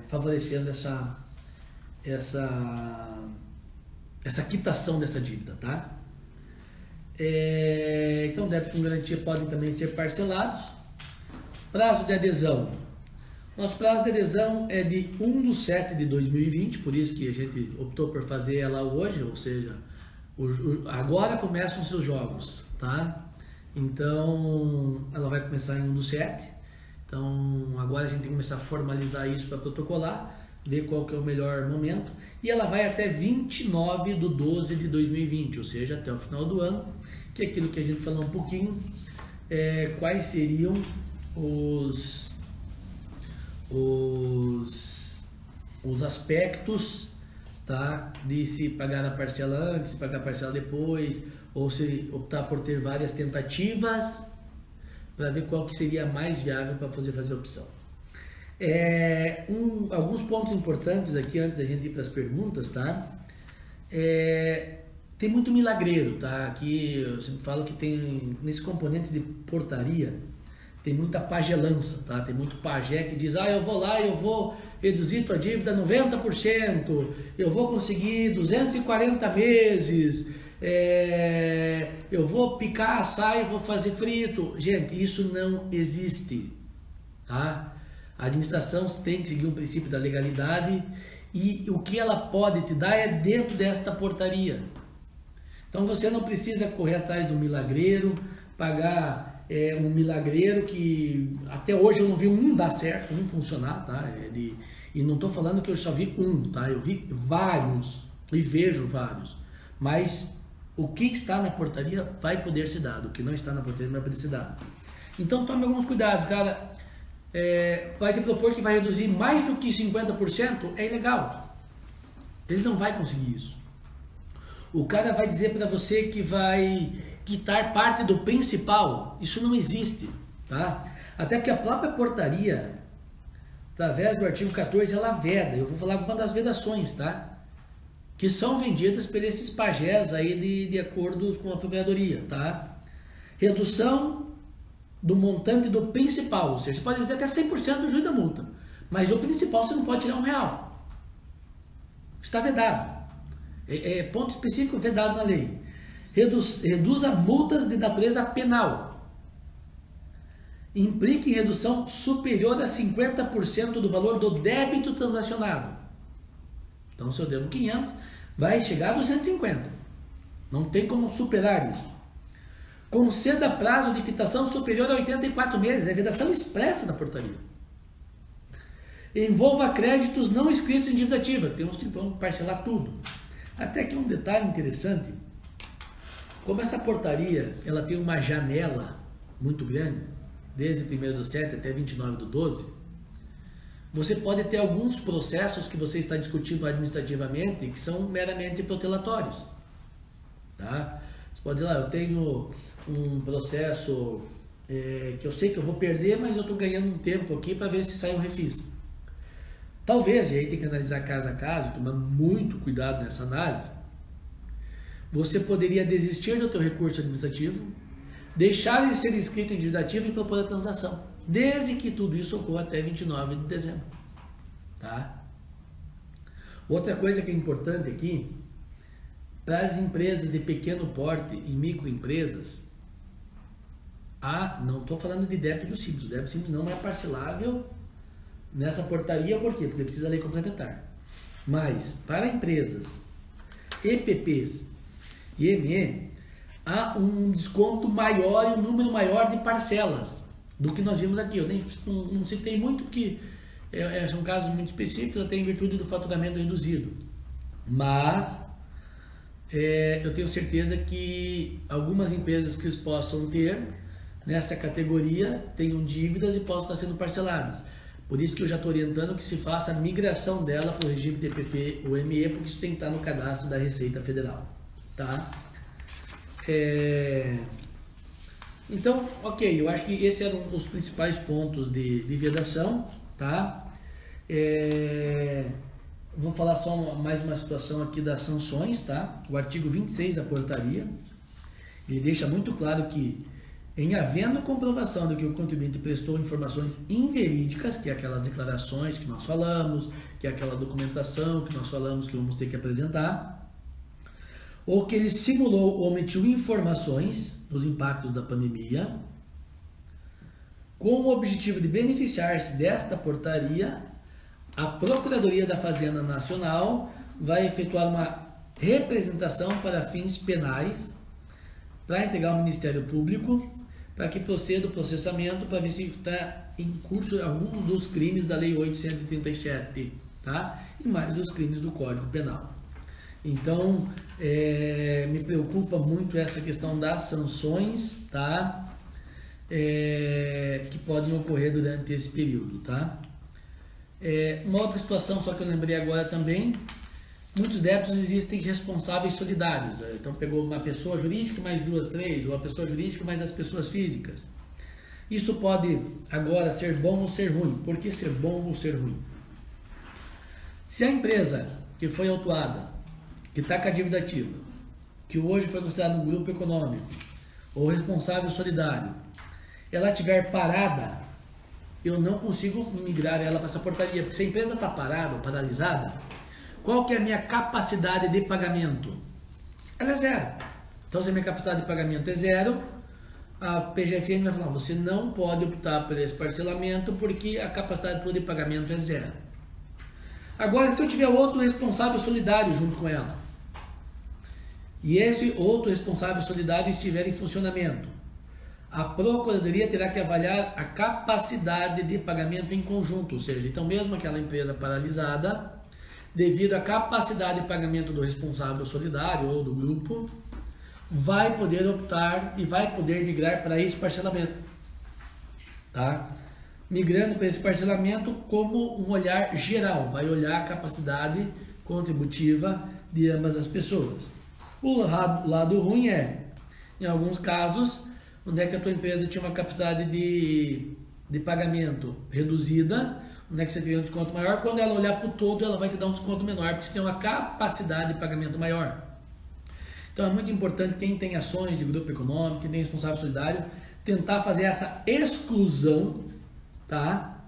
favorecendo essa quitação dessa dívida, tá? Então, débitos com garantia podem também ser parcelados. Prazo de adesão. Nosso prazo de adesão é de 1/7/2020, por isso que a gente optou por fazer ela hoje, ou seja, agora começam os seus jogos, tá? Então, ela vai começar em 1/7. Então, agora a gente tem que começar a formalizar isso para protocolar, ver qual que é o melhor momento. E ela vai até 29/12/2020, ou seja, até o final do ano, que é aquilo que a gente falou um pouquinho, quais seriam os aspectos, tá, de se pagar a parcela antes, se pagar a parcela depois, ou se optar por ter várias tentativas, para ver qual que seria mais viável para fazer a opção. Alguns pontos importantes aqui antes da gente ir para as perguntas, tá? Tem muito milagreiro, tá? Aqui eu sempre falo que tem, nesses componentes de portaria, tem muita pagelança, tá? Tem muito pajé que diz, eu vou lá, eu vou reduzir tua dívida 90%, eu vou conseguir 240 meses, eu vou picar, assar e vou fazer frito. Gente, isso não existe, tá? A administração tem que seguir um princípio da legalidade, e o que ela pode te dar é dentro desta portaria. Então você não precisa correr atrás do milagreiro, pagar um milagreiro que até hoje eu não vi um dar certo, um funcionar, tá? E não estou falando que eu só vi um, tá? Eu vi vários e vejo vários, mas o que está na portaria vai poder ser dado, o que não está na portaria não vai poder ser dado. Então tome alguns cuidados, cara. Vai te propor que vai reduzir mais do que 50%, é ilegal. Ele não vai conseguir isso. O cara vai dizer para você que vai quitar parte do principal. Isso não existe, tá? Até porque a própria portaria, através do artigo 14, ela veda. Eu vou falar uma das vedações, tá? Que são vendidas por esses pajés aí de acordo com a Procuradoria, tá? Redução do montante do principal, ou seja, você pode dizer até 100% do juros da multa, mas o principal você não pode tirar R$1. Está vedado. Ponto específico vedado na lei. Reduza multas de natureza penal. Implique em redução superior a 50% do valor do débito transacionado. Então, se eu devo 500, vai chegar a 250. Não tem como superar isso. conceda prazo de quitação superior a 84 meses, é a vedação expressa da portaria. Envolva créditos não escritos em dívida ativa, temos que então parcelar tudo. Até que um detalhe interessante, como essa portaria ela tem uma janela muito grande, desde 1º/7 até 29/12, você pode ter alguns processos que você está discutindo administrativamente que são meramente protelatórios. Tá? Você pode dizer lá, eu tenho um processo que eu sei que eu vou perder, mas eu estou ganhando um tempo aqui para ver se sai um refis. Talvez, e aí tem que analisar caso a caso, tomar muito cuidado nessa análise, você poderia desistir do teu recurso administrativo, deixar ele ser inscrito em dívida ativa e propor a transação, desde que tudo isso ocorra até 29 de dezembro. Tá? Outra coisa que é importante aqui, para as empresas de pequeno porte e microempresas, não estou falando de débito simples, o débito simples não é parcelável nessa portaria, por quê? Porque precisa da lei complementar. Mas, para empresas, EPPs e ME, há um desconto maior e um número maior de parcelas do que nós vimos aqui. Eu nem não citei muito porque são casos muito específicos, até em virtude do faturamento reduzido. Mas eu tenho certeza que algumas empresas que vocês possam ter nessa categoria tenham dívidas e possam estar sendo parceladas. Por isso que eu já estou orientando que se faça a migração dela para o regime TPP ou ME, porque isso tem que estar no cadastro da Receita Federal. Tá? Então, ok, eu acho que esses eram os principais pontos de vedação. Tá? Vou falar só mais uma situação aqui das sanções. Tá? O artigo 26 da portaria, ele deixa muito claro que em havendo comprovação de que o contribuinte prestou informações inverídicas, que é aquelas declarações que nós falamos, que é aquela documentação que nós falamos que vamos ter que apresentar, ou que ele simulou ou omitiu informações dos impactos da pandemia, com o objetivo de beneficiar-se desta portaria, a Procuradoria da Fazenda Nacional vai efetuar uma representação para fins penais para entregar ao Ministério Público para que proceda o processamento para ver se está em curso alguns dos crimes da Lei 837, tá? E mais dos crimes do Código Penal. Então, me preocupa muito essa questão das sanções, tá? Que podem ocorrer durante esse período, tá? Uma outra situação, só que eu lembrei agora também, muitos débitos existem responsáveis solidários. Então pegou uma pessoa jurídica mais 2, 3, ou a pessoa jurídica mais as pessoas físicas. Isso pode agora ser bom ou ser ruim. Por que ser bom ou ser ruim? Se a empresa que foi autuada, que está com a dívida ativa, que hoje foi considerada um grupo econômico, ou responsável solidário, ela estiver parada, eu não consigo migrar ela para essa portaria, porque se a empresa está parada ou paralisada, qual que é a minha capacidade de pagamento? Ela é zero. Então, se a minha capacidade de pagamento é zero, a PGFN vai falar, você não pode optar por esse parcelamento porque a capacidade tua de pagamento é zero. Agora, se eu tiver outro responsável solidário junto com ela, e esse outro responsável solidário estiver em funcionamento, a Procuradoria terá que avaliar a capacidade de pagamento em conjunto, ou seja, então mesmo aquela empresa paralisada, devido à capacidade de pagamento do responsável solidário ou do grupo, vai poder optar e vai poder migrar para esse parcelamento. Tá? Migrando para esse parcelamento como um olhar geral, vai olhar a capacidade contributiva de ambas as pessoas. O lado ruim em alguns casos, onde é que a tua empresa tinha uma capacidade de pagamento reduzida, onde é que você teria um desconto maior, quando ela olhar para o todo, ela vai te dar um desconto menor, porque você tem uma capacidade de pagamento maior. Então é muito importante quem tem ações de grupo econômico, quem tem responsável solidário, tentar fazer essa exclusão, tá,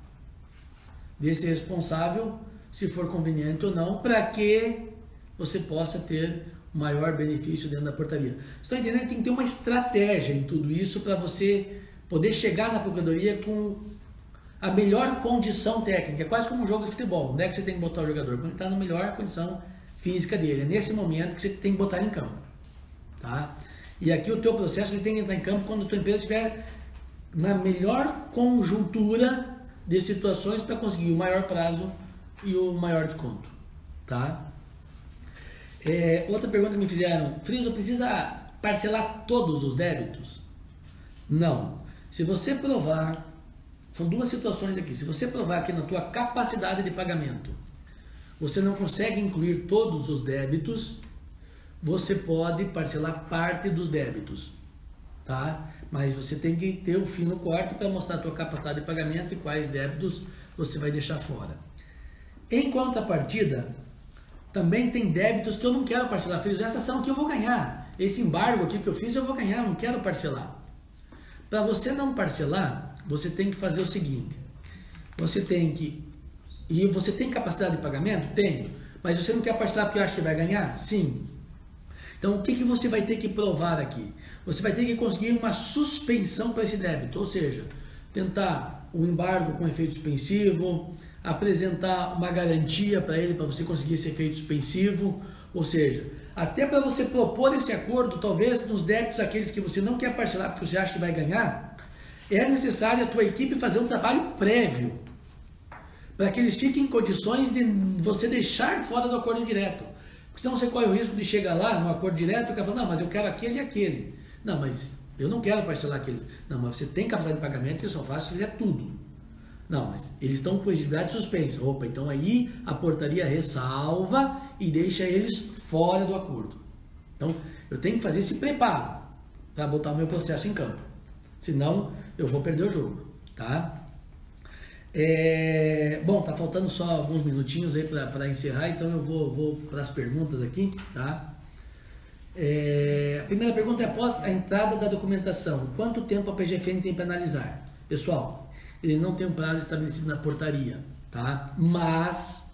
desse responsável, se for conveniente ou não, para que você possa ter maior benefício dentro da portaria. Você está entendendo? Tem que ter uma estratégia em tudo isso para você poder chegar na Procuradoria com a melhor condição técnica. É quase como um jogo de futebol. Onde é que você tem que botar o jogador? Quando ele está na melhor condição física dele. É nesse momento que você tem que botar ele em campo. Tá? E aqui o teu processo ele tem que entrar em campo quando a tua empresa estiver na melhor conjuntura de situações para conseguir o maior prazo e o maior desconto, tá? Outra pergunta que me fizeram, Friso, precisa parcelar todos os débitos? Não. Se você provar, são duas situações aqui, se você provar que na tua capacidade de pagamento você não consegue incluir todos os débitos, você pode parcelar parte dos débitos, tá? Mas você tem que ter o fim no corte para mostrar a tua capacidade de pagamento e quais débitos você vai deixar fora. Em contrapartida, também tem débitos que eu não quero parcelar. Fiz essa ação que eu vou ganhar. Esse embargo aqui que eu fiz eu vou ganhar, eu não quero parcelar. Para você não parcelar, você tem que fazer o seguinte. Você tem que... E você tem capacidade de pagamento? Tenho. Mas você não quer parcelar porque acha que vai ganhar? Sim. Então, o que você vai ter que provar aqui? Você vai ter que conseguir uma suspensão para esse débito, ou seja, tentar um embargo com efeito suspensivo, apresentar uma garantia para ele, para você conseguir esse efeito suspensivo, ou seja, até para você propor esse acordo, talvez nos débitos aqueles que você não quer parcelar porque você acha que vai ganhar, é necessário a tua equipe fazer um trabalho prévio, para que eles fiquem em condições de você deixar fora do acordo direto. Porque senão você corre o risco de chegar lá no acordo direto e o cara fala, não, mas eu quero aquele e aquele. Não, mas eu não quero parcelar aqueles. Não, mas você tem capacidade de pagamento e eu só faço se fizer tudo. Não, mas eles estão com elegibilidade suspensa. Opa, então aí a portaria ressalva e deixa eles fora do acordo. Então, eu tenho que fazer esse preparo para botar o meu processo em campo. Senão, eu vou perder o jogo, tá? Bom, tá faltando só alguns minutinhos aí para encerrar, então eu vou para as perguntas aqui, tá? A primeira pergunta é: após a entrada da documentação, quanto tempo a PGFN tem para analisar? Pessoal, eles não têm um prazo estabelecido na portaria, tá? Mas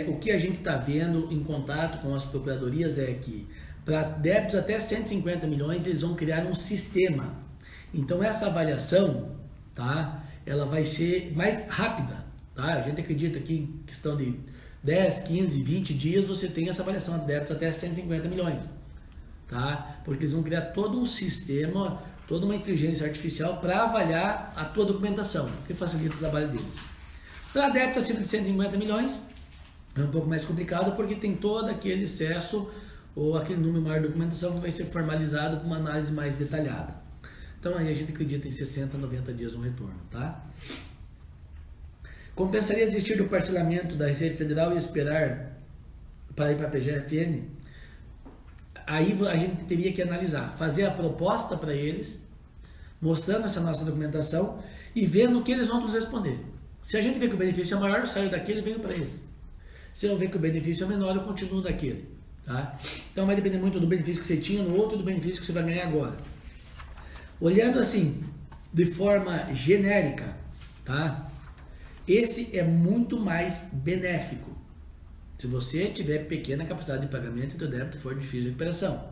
o que a gente está vendo em contato com as procuradorias é que para débitos até 150 milhões eles vão criar um sistema. Então essa avaliação, tá? Ela vai ser mais rápida, tá? A gente acredita que em questão de 10, 15, 20 dias você tem essa avaliação de débitos até 150 milhões, tá? Porque eles vão criar todo um sistema, toda uma inteligência artificial para avaliar a tua documentação, que facilita o trabalho deles. Para débito acima de 150 milhões é um pouco mais complicado porque tem todo aquele excesso ou aquele número maior de documentação que vai ser formalizado com uma análise mais detalhada. Então aí a gente acredita em 60, 90 dias no retorno, tá? Compensaria desistir do parcelamento da Receita Federal e esperar para ir para a PGFN? Aí a gente teria que analisar, fazer a proposta para eles, mostrando essa nossa documentação e vendo o que eles vão nos responder. Se a gente vê que o benefício é maior, eu saio daquele e venho para esse. Se eu ver que o benefício é menor, eu continuo daquele, tá? Então vai depender muito do benefício que você tinha no outro e do benefício que você vai ganhar agora. Olhando assim, de forma genérica, tá? Esse é muito mais benéfico. Se você tiver pequena capacidade de pagamento e o teu débito for difícil de recuperação,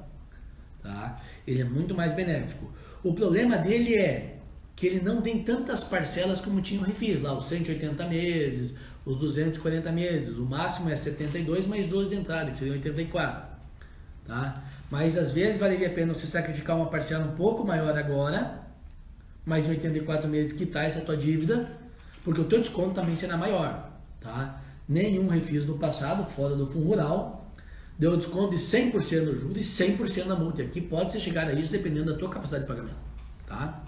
tá? Ele é muito mais benéfico. O problema dele é que ele não tem tantas parcelas como tinha o Refis, lá os 180 meses, os 240 meses, o máximo é 72 mais 12 de entrada, que seriam 84, tá? Mas às vezes valeria a pena você sacrificar uma parcela um pouco maior agora, mais 84 meses quitar essa tua dívida, porque o teu desconto também será maior, tá? Nenhum Refis no passado, fora do Fundo Rural, deu desconto de 100% no juros e 100% na multa. Aqui pode ser chegar a isso dependendo da tua capacidade de pagamento, tá?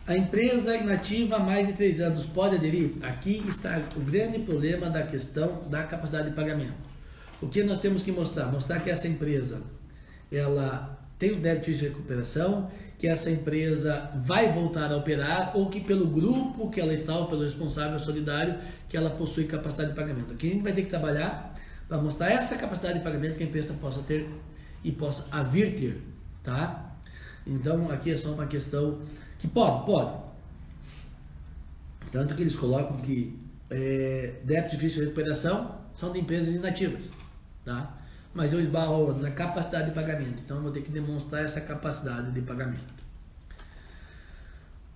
A empresa inativa há mais de 3 anos pode aderir? Aqui está o grande problema da questão da capacidade de pagamento. O que nós temos que mostrar? Mostrar que essa empresa ela tem um débito de recuperação, que essa empresa vai voltar a operar ou que pelo grupo que ela está, ou pelo responsável solidário, que ela possui capacidade de pagamento. Aqui a gente vai ter que trabalhar para mostrar essa capacidade de pagamento que a empresa possa ter e possa a vir ter, tá? Então aqui é só uma questão que pode. Tanto que eles colocam que débito difícil de recuperação são de empresas inativas, tá? Mas eu esbarro na capacidade de pagamento, então eu vou ter que demonstrar essa capacidade de pagamento.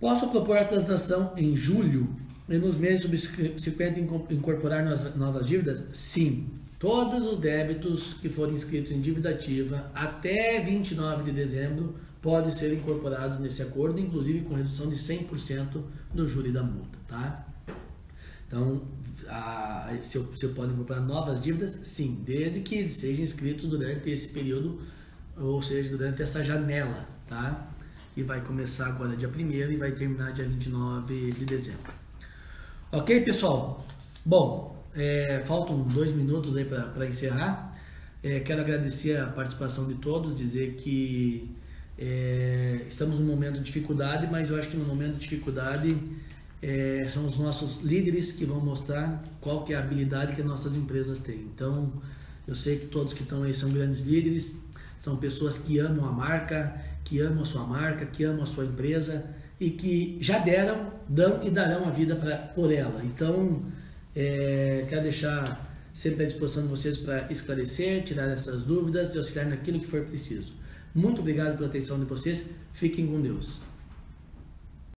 Posso propor a transação em julho e nos meses subsequentes incorporar novas dívidas? Sim. Todos os débitos que forem inscritos em dívida ativa até 29 de dezembro podem ser incorporados nesse acordo, inclusive com redução de 100% do juro da multa, tá? Então, se eu pode incorporar novas dívidas? Sim, desde que sejam inscritos durante esse período, ou seja, durante essa janela, tá? E vai começar agora dia 1º e vai terminar dia 29 de dezembro. Ok, pessoal? Bom, faltam 2 minutos aí para encerrar. Quero agradecer a participação de todos, dizer que estamos num momento de dificuldade, mas eu acho que no momento de dificuldade são os nossos líderes que vão mostrar qual que é a habilidade que as nossas empresas têm. Então, eu sei que todos que estão aí são grandes líderes, são pessoas que amam a marca, que amam a sua marca, que amam a sua empresa e que já deram, dão e darão a vida por ela. Então, quero deixar sempre à disposição de vocês para esclarecer, tirar essas dúvidas e auxiliar naquilo que for preciso. Muito obrigado pela atenção de vocês. Fiquem com Deus.